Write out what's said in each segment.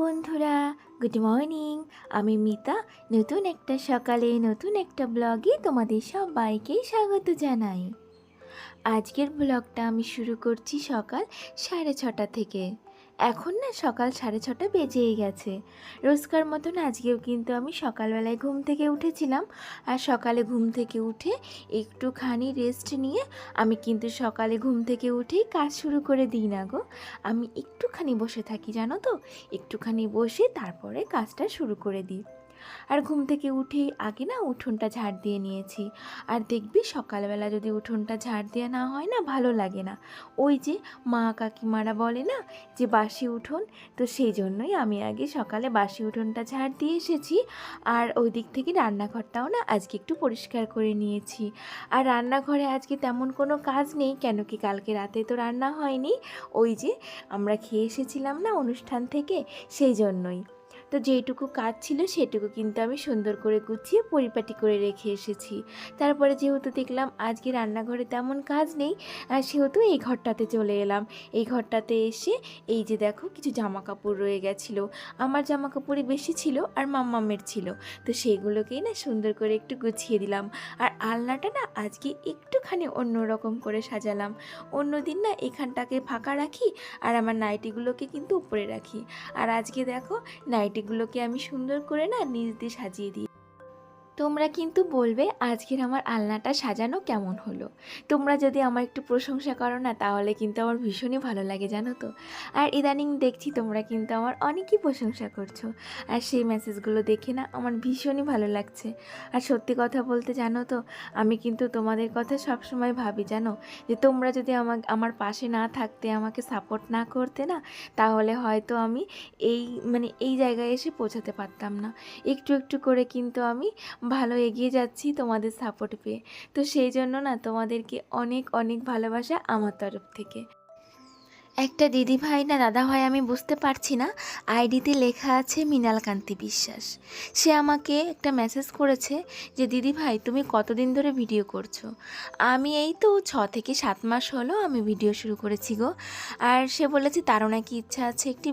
বন্ধুরা, good morning. আমি মিতা। নতুন একটা সকালে নতুন একটা ব্লগে তোমাদের সবাইকে স্বাগত জানাই। আজকের ব্লগটা আমি শুরু করছি সকাল 6:30 থেকে। এখন না সকাল 6:30 বেজেই গেছে। রোজকার মতন আজকেও কিন্তু আমি সকালবেলায় ঘুম থেকে উঠেছিলাম। আর সকালে ঘুম থেকে উঠে একটুখানি রেস্ট নিয়ে আমি কিন্তু সকালে ঘুম থেকে উঠেই কাজ শুরু করে দিই না গো। আমি একটুখানি বসে থাকি জানো তো, একটুখানি বসে তারপরে কাজটা শুরু করে দিই। আর ঘুম থেকে উঠেই আগে না উঠোনটা ঝাড় দিয়ে নিয়েছি। আর দেখবি সকালবেলা যদি উঠোনটা ঝাড় দেওয়া না হয় না, ভালো লাগে না। ওই যে মা কাকিমারা বলে না যে বাসি উঠোন, তো সেই জন্যই আমি আগে সকালে বাসি উঠোনটা ঝাড় দিয়ে এসেছি। আর ওই দিক থেকে রান্নাঘরটাও না আজকে একটু পরিষ্কার করে নিয়েছি। আর রান্নাঘরে আজকে তেমন কোনো কাজ নেই, কেন কি কালকে রাতে তো রান্না হয়নি। ওই যে আমরা খেয়ে এসেছিলাম না অনুষ্ঠান থেকে, সেই জন্যই। তো যেইটুকু কাজ ছিল সেটুকু কিন্তু আমি সুন্দর করে গুছিয়ে পরিপাটি করে রেখে এসেছি। তারপরে যেহেতু দেখলাম আজকে রান্নাঘরে তেমন কাজ নেই, সেহেতু এই ঘরটাতে চলে এলাম। এই ঘরটাতে এসে এই যে দেখো কিছু জামা কাপড় রয়ে গেছিলো। আমার জামা কাপড়ই বেশি ছিল আর মাম্মামের ছিল, তো সেইগুলোকেই না সুন্দর করে একটু গুছিয়ে দিলাম। আর আলনাটা না আজকে একটুখানি অন্যরকম করে সাজালাম। অন্যদিন না এখানটাকে ফাঁকা রাখি আর আমার নাইটিগুলোকে কিন্তু উপরে রাখি। আর আজকে দেখো নাইটিগুলোকে আমি সুন্দর করে না নিচ দিয়ে সাজিয়ে দিই। তোমরা কিন্তু বলবে আজকের আমার আলনাটা সাজানো কেমন হলো। তোমরা যদি আমার একটু প্রশংসা করো না, তাহলে কিন্তু আমার ভীষণই ভালো লাগে জানো তো। আর ইদানিং দেখছি তোমরা কিন্তু আমার অনেকই প্রশংসা করছো, আর সেই মেসেজগুলো দেখে না আমার ভীষণই ভালো লাগছে। আর সত্যি কথা বলতে জানো তো, আমি কিন্তু তোমাদের কথা সবসময় ভাবি জানো, যে তোমরা যদি আমার পাশে না থাকতে, আমাকে সাপোর্ট না করতে না, তাহলে হয়তো আমি এই জায়গায় এসে পৌঁছাতে পারতাম না। একটু একটু করে কিন্তু আমি ভালো এগিয়ে যাচ্ছি তোমাদের সাপোর্ট পেয়ে। তো সেই জন্য না তোমাদেরকে অনেক অনেক ভালোবাসা আমার তরফ থেকে। একটা দিদি ভাই না দাদা ভাই আমি বুঝতে পারছি না, আইডিতে লেখা আছে মৃণালকান্তি বিশ্বাস। সে আমাকে একটা মেসেজ করেছে যে দিদি ভাই তুমি কতদিন ধরে ভিডিও করছো। আমি এই তো 6 থেকে 7 মাস হলো আমি ভিডিও শুরু করেছি গো। আর সে বলেছে তারও নাকি ইচ্ছা আছে একটি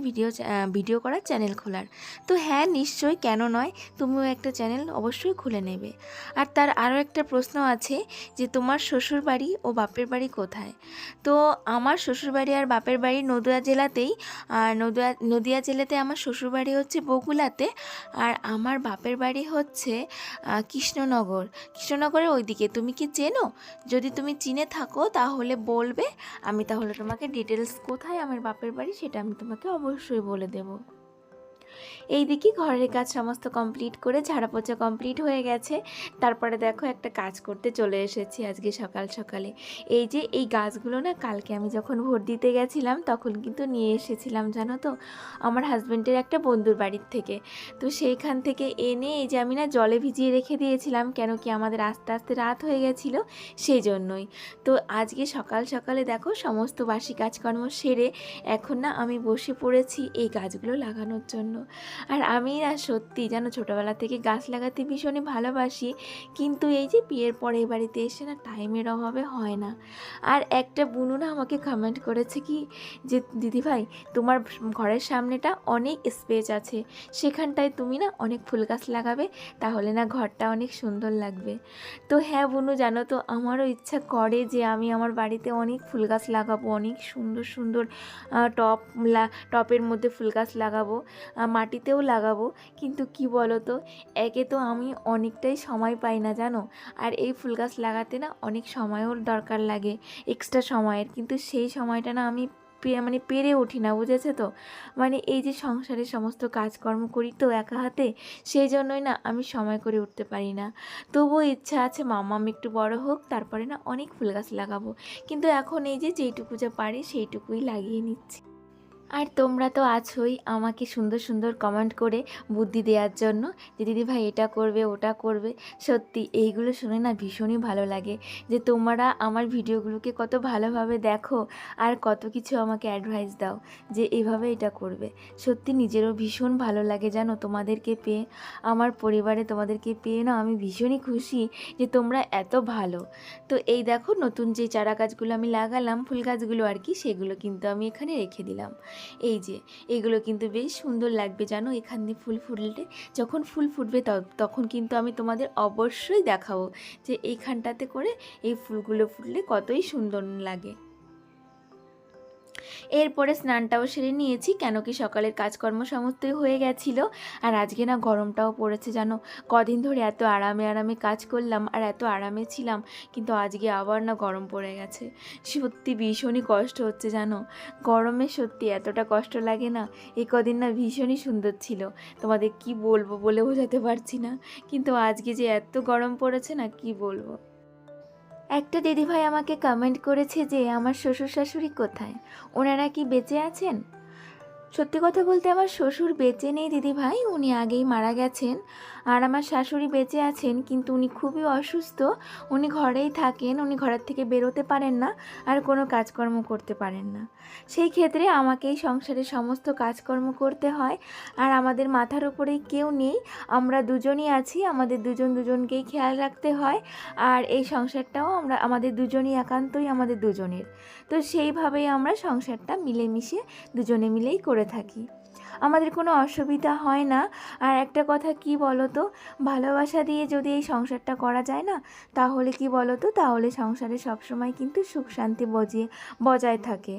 ভিডিও করার চ্যানেল খোলার। তো হ্যাঁ নিশ্চয়ই, কেন নয়, তুমিও একটা চ্যানেল অবশ্যই খুলে নেবে। আর তার আরও একটা প্রশ্ন আছে যে তোমার শ্বশুর বাড়ি ও বাপের বাড়ি কোথায়। তো আমার শ্বশুরবাড়ি আর বাপের বাড়ি নদিয়া জেলাতেই। আর নদিয়া জেলাতে আমার শ্বশুরবাড়ি হচ্ছে বগুলাতে, আর আমার বাপের বাড়ি হচ্ছে কৃষ্ণনগরের ওইদিকে। তুমি কি চেনো? যদি তুমি চিনে থাকো তাহলে বলবে, আমি তাহলে তোমাকে ডিটেলস কোথায় আমার বাপের বাড়ি সেটা আমি তোমাকে অবশ্যই বলে দেবো। এইদিকে ঘরের কাজ সমস্ত কমপ্লিট করে ঝাড়া পোছা কমপ্লিট হয়ে গেছে। তারপরে দেখো একটা কাজ করতে চলে এসেছি আজকে সকাল সকালে। এই যে এই গাছগুলো না কালকে আমি যখন ভোট দিতে গেছিলাম তখন কিন্তু নিয়ে এসেছিলাম জানো তো, আমার হাজব্যান্ডের একটা বন্ধুর বাড়ির থেকে। তো সেইখান থেকে এনে এই যে আমি না জলে ভিজিয়ে রেখে দিয়েছিলাম, কেন কি আমাদের আস্তে আস্তে রাত হয়ে গেছিলো, সেই জন্যই। তো আজকে সকাল সকালে দেখো সমস্ত বাসি কাজকর্ম সেরে এখন না আমি বসে পড়েছি এই গাছগুলো লাগানোর জন্য। আর আমি না সত্যি যেন ছোটোবেলা থেকে গাছ লাগাতে ভীষণই ভালোবাসি, কিন্তু এই যে বিয়ের পরে এই বাড়িতে এসে না টাইমের অভাবে হয় না। আর একটা বুনু না আমাকে কমেন্ট করেছে কি যে দিদিভাই তোমার ঘরের সামনেটা অনেক স্পেস আছে, সেখানটায় তুমি না অনেক ফুল গাছ লাগাবে, তাহলে না ঘরটা অনেক সুন্দর লাগবে। তো হ্যাঁ বুনু, জানো তো আমারও ইচ্ছা করে যে আমি আমার বাড়িতে অনেক ফুল গাছ লাগাবো, অনেক সুন্দর সুন্দর টপের মধ্যে ফুল গাছ লাগাবো, মাটিতেও লাগাবো। কিন্তু কি বলো তো, একে তো আমি অনেকটাই সময় পাই না জানো, আর এই ফুল গাছ লাগাতে না অনেক সময়ও দরকার লাগে, এক্সট্রা সময়ের, কিন্তু সেই সময়টা না আমি পেরে উঠি না, বুঝেছে তো। এই যে সংসারের সমস্ত কাজকর্ম করি তো একা হাতে, সেই জন্যই না আমি সময় করে উঠতে পারি না। তবুও ইচ্ছা আছে মাম্মাম একটু বড় হোক, তারপরে না অনেক ফুল গাছ লাগাবো। কিন্তু এখন এই যে যেইটুকু যা পারি সেইটুকুই লাগিয়ে নিচ্ছি। আর তোমরা তো আছোই আমাকে সুন্দর সুন্দর কমেন্ট করে বুদ্ধি দেওয়ার জন্য, যে দিদিভাই এটা করবে ওটা করবে। সত্যি এইগুলো শুনে না ভীষণই ভালো লাগে যে তোমরা আমার ভিডিওগুলোকে কত ভালোভাবে দেখো আর কত কিছু আমাকে অ্যাডভাইস দাও যে এইভাবে এটা করবে। সত্যি নিজেরও ভীষণ ভালো লাগে জানো তোমাদেরকে পেয়ে, আমার পরিবারে তোমাদেরকে পেয়ে না আমি ভীষণই খুশি যে তোমরা এত ভালো। তো এই দেখো নতুন যে চারা গাছগুলো আমি লাগালাম, ফুল গাছগুলো আর কি, সেগুলো কিন্তু আমি এখানে রেখে দিলাম। এই যে এগুলো কিন্তু বেশ সুন্দর লাগবে জানো, এখান দিয়ে ফুল ফুটলে, যখন ফুল ফুটবে তখন কিন্তু আমি তোমাদের অবশ্যই দেখাবো যে এইখানটাতে করে এই ফুলগুলো ফুটলে কতই সুন্দর লাগে। এরপরে স্নানটাও সেরে নিয়েছি, কেন কি সকালের কাজকর্ম সমস্তই হয়ে গেছিলো। আর আজকে না গরমটাও পড়েছে জানো, কদিন ধরে এত আরামে আরামে কাজ করলাম আর এত আরামে ছিলাম, কিন্তু আজকে আবার না গরম পড়ে গেছে। সত্যি ভীষণই কষ্ট হচ্ছে জানো, গরমে সত্যি এতটা কষ্ট লাগে না। এই কদিন না ভীষণই সুন্দর ছিল, তোমাদের কি বলবো বলে বোঝাতে পারছি না, কিন্তু আজকে যে এত গরম পড়েছে না কি বলবো। একটা দিদিভাই আমাকে কমেন্ট করেছে যে আমার শ্বশুর শাশুড়ি কোথায়, ওনারা কি বেঁচে আছেন? সত্যি কথা বলতে আমার শ্বশুর বেঁচে নেই দিদিভাই, উনি আগেই মারা গেছেন। আর আমার শাশুড়ি বেঁচে আছেন, কিন্তু উনি খুবই অসুস্থ, উনি ঘরেই থাকেন, উনি ঘরের থেকে বেরোতে পারেন না আর কোনো কাজকর্ম করতে পারেন না। সেই ক্ষেত্রে আমাকেই সংসারের সমস্ত কাজকর্ম করতে হয়। আর আমাদের মাথার উপরেই কেউ নেই, আমরা দুজনই আছি, আমাদের দুজনকেই খেয়াল রাখতে হয়। আর এই সংসারটাও আমাদের দুজনই একান্তই আমাদের দুজনের। তো সেইভাবেই আমরা সংসারটা মিলেমিশে দুজনে মিলেই করে থাকি, আমাদের কোনো অসুবিধা হয় না। আর একটা কথা কি বলো তো, ভালোবাসা দিয়ে যদি এই সংসারটা করা যায় না, তাহলে কি বলো তো, তাহলে সংসারে সবসময় কিন্তু সুখ শান্তি বজায় থাকে।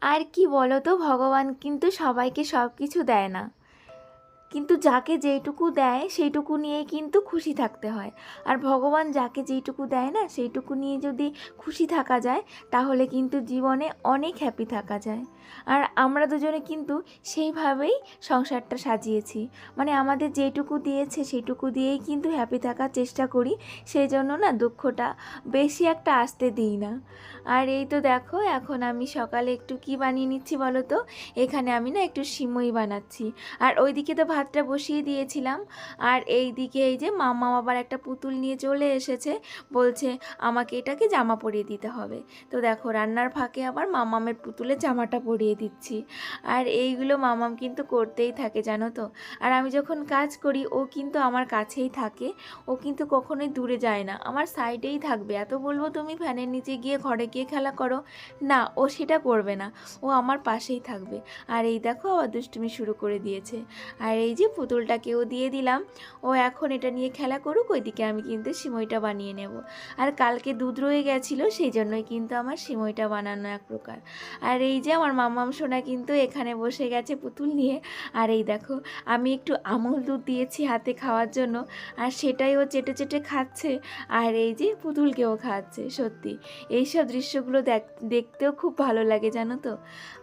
আর কি বলো তো, ভগবান কিন্তু সবাইকে সব কিছু দেয় না, কিন্তু যাকে যেইটুকু দেয় সেইটুকু নিয়েই কিন্তু খুশি থাকতে হয়। আর ভগবান যাকে যেইটুকু দেয় না সেইটুকু নিয়ে যদি খুশি থাকা যায়, তাহলে কিন্তু জীবনে অনেক হ্যাপি থাকা যায়। আর আমরা দুজনে কিন্তু সেইভাবেই সংসারটা সাজিয়েছি, মানে আমাদের যেইটুকু দিয়েছে সেইটুকু দিয়েই কিন্তু হ্যাপি থাকার চেষ্টা করি, সেই জন্য না দুঃখটা বেশি একটা আসতে দিই না। আর এই তো দেখো, এখন আমি সকালে একটু কি বানিয়ে নিচ্ছি বলো তো, এখানে আমি না একটু সিমই বানাচ্ছি। আর ওইদিকে তো ভাতটা বসিয়ে দিয়েছিলাম, আর এই দিকে এই যে মামা আবার একটা পুতুল নিয়ে চলে এসেছে, বলছে আমাকে এটাকে জামা পরিয়ে দিতে হবে। তো দেখো রান্নার ফাঁকে আবার মামামের পুতুলের জামাটা পরিয়ে দিচ্ছি। আর এইগুলো মামাম কিন্তু করতেই থাকে জানো তো। আর আমি যখন কাজ করি ও কিন্তু আমার কাছেই থাকে, ও কিন্তু কখনোই দূরে যায় না, আমার সাইডেই থাকবে। এত বলবো তুমি ফ্যানের নিচে গিয়ে ঘরে গিয়ে খেলা করো, না ও সেটা করবে না, ও আমার পাশেই থাকবে। আর এই দেখো আবার দুষ্টুমি শুরু করে দিয়েছে। আর এই যে পুতুলটাকেও দিয়ে দিলাম, ও এখন এটা নিয়ে খেলা করুক, ওইদিকে আমি কিন্তু সিমইটা বানিয়ে নেব। আর কালকে দুধ রয়ে গেছিলো, সেই জন্যই কিন্তু আমার সিমইটা বানানো এক প্রকার। আর এই যে আমার মাম্মাম সোনা কিন্তু এখানে বসে গেছে পুতুল নিয়ে। আর এই দেখো আমি একটু আমুল দুধ দিয়েছি হাতে খাওয়ার জন্য, আর সেটাই ও চেটে চেটে খাচ্ছে, আর এই যে পুতুলকেও খাওয়াচ্ছে। সত্যি এইসব দৃশ্যগুলো দেখতেও খুব ভালো লাগে জানো তো।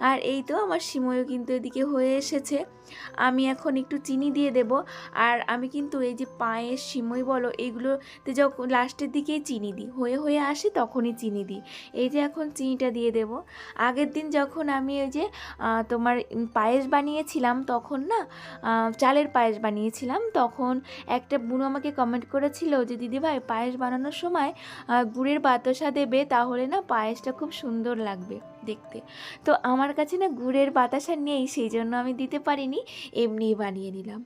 আর এই তো আমার সিমইও কিন্তু এদিকে হয়ে এসেছে, আমি এখন একটু চিনি দিয়ে দেব। আর আমি কিন্তু এই যে পায়েস সিমই বলো এইগুলোতে যখন লাস্টের দিকেই চিনি দিই, হয়ে হয়ে আসে তখনই চিনি দিই। এই যে এখন চিনিটা দিয়ে দেব। আগের দিন যখন আমি ওই যে তোমার পায়েস বানিয়েছিলাম, তখন না চালের পায়েস বানিয়েছিলাম, তখন একটা বুনো আমাকে কমেন্ট করেছিল যে দিদিভাই পায়েস বানানোর সময় গুড়ের বাতাসা দেবে, তাহলে না পায়েসটা খুব সুন্দর লাগবে দেখতে। তো আমার কাছে না গুড়ের বাতাসা নেই, সেই জন্য আমি দিতে পারিনি, এমনিই বানিয়ে নিলাম।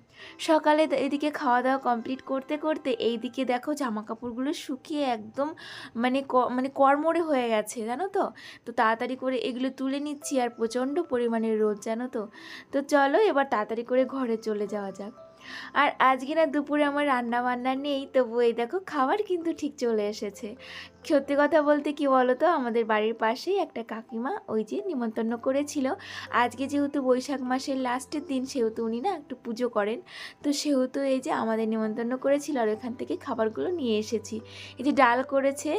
সকালে এদিকে খাওয়া দাওয়া কমপ্লিট করতে করতে এই দিকে দেখো জামা কাপড়গুলো শুকিয়ে একদম মানে কড়মড়ে হয়ে গেছে জানো তো। তো তাড়াতাড়ি করে এগুলো তুলে নিচ্ছি, আর প্রচণ্ড পরিমাণে রোদ জানো তো। তো চলো এবার তাড়াতাড়ি করে ঘরে চলে যাওয়া যাক। আর আজকে না দুপুরে আমার রান্না বান্না নেই, তবু এই দেখো খাবার কিন্তু ঠিক চলে এসেছে। সত্যি কথা বলতে কি বলো তো, আমাদের বাড়ির পাশেই একটা কাকিমা ওই যে নিমন্ত্রণ করেছিল। আজকে যেহেতু বৈশাখ মাসের লাস্টের দিন, সেহেতু উনি না একটু পুজো করেন, তো সেহেতু এই যে আমাদের নিমন্ত্রণ করেছিল, আর ওখান থেকে খাবারগুলো নিয়ে এসেছি। এই যে ডাল করেছে,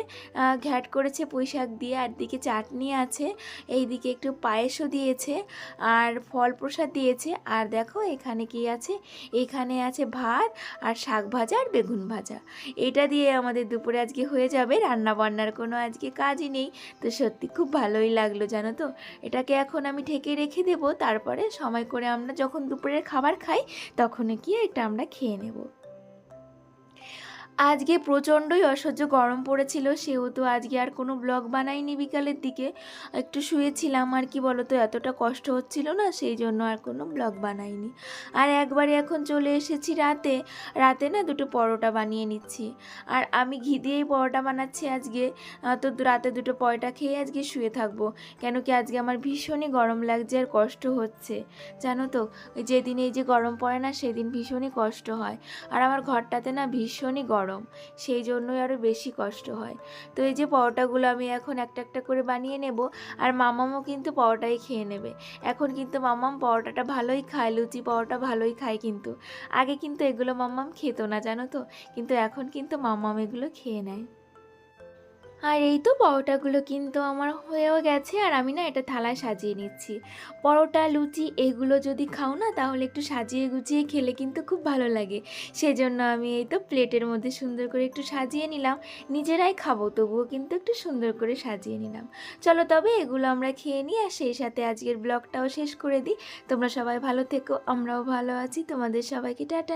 ঘ্যাট করেছে পুঁই শাক দিয়ে, আর দিকে চাটনি আছে, এই দিকে একটু পায়েসও দিয়েছে, আর ফল প্রসাদ দিয়েছে। আর দেখো এখানে কি আছে, এখানে আছে ভাত আর শাক ভাজা আর বেগুন ভাজা। এটা দিয়ে আমাদের দুপুরে আজকে হয়ে যাবে, রান্না বান্নার কোনো আজকে কাজই নেই। তো সত্যি খুব ভালোই লাগলো জানো তো। এটাকে এখন আমি ঢেকে রেখে দেব, তারপরে সময় করে আমরা যখন দুপুরের খাবার খাই তখন কি এটা আমরা খেয়ে নেব। আজকে প্রচণ্ডই অসহ্য গরম পড়েছিল, সেহেতু আজকে আর কোনো ব্লগ বানাইনি। বিকালের দিকে একটু শুয়েছিলাম, আর কি বলো তো, এতটা কষ্ট হচ্ছিল না, সেই জন্য আর কোনো ব্লগ বানাইনি। আর একবারে এখন চলে এসেছি রাতে। রাতে না দুটো পরোটা বানিয়ে নিচ্ছি, আর আমি ঘি দিয়েই পরোটা বানাচ্ছি আজকে। তো রাতে দুটো পরোটা খেয়ে আজকে শুয়ে থাকবো, কেন কি আজকে আমার ভীষণই গরম লাগছে আর কষ্ট হচ্ছে, জানো তো। যেদিন এই যে গরম পড়ে না, সেদিন ভীষণই কষ্ট হয়। আর আমার ঘরটাতে না ভীষণই গরম, সেই জন্যই আরও বেশি কষ্ট হয়। তো এই যে পরোটাগুলো আমি এখন একটা একটা করে বানিয়ে নেব, আর মামামও কিন্তু পরোটাই খেয়ে নেবে। এখন কিন্তু মামাম পরোটাটা ভালোই খায়, লুচি পরোটা ভালোই খায় কিন্তু। আগে কিন্তু এগুলো মামাম খেত না, জানো তো, কিন্তু এখন কিন্তু মামাম এগুলো খেয়ে নেয়। আর এই তো পরোটাগুলো কিন্তু আমার হয়েও গেছে, আর আমি না এটা থালায় সাজিয়ে নিচ্ছি। পরোটা লুচি এগুলো যদি খাও না, তাহলে একটু সাজিয়ে গুছিয়ে খেলে কিন্তু খুব ভালো লাগে। সেজন্য আমি এই তো প্লেটের মধ্যে সুন্দর করে একটু সাজিয়ে নিলাম। নিজেরাই খাবো, তবুও কিন্তু একটু সুন্দর করে সাজিয়ে নিলাম। চলো তবে এগুলো আমরা খেয়ে নিই, আর সেই সাথে আজকের ব্লগটাও শেষ করে দিই। তোমরা সবাই ভালো থেকো, আমরাও ভালো আছি। তোমাদের সবাইকে টাটা।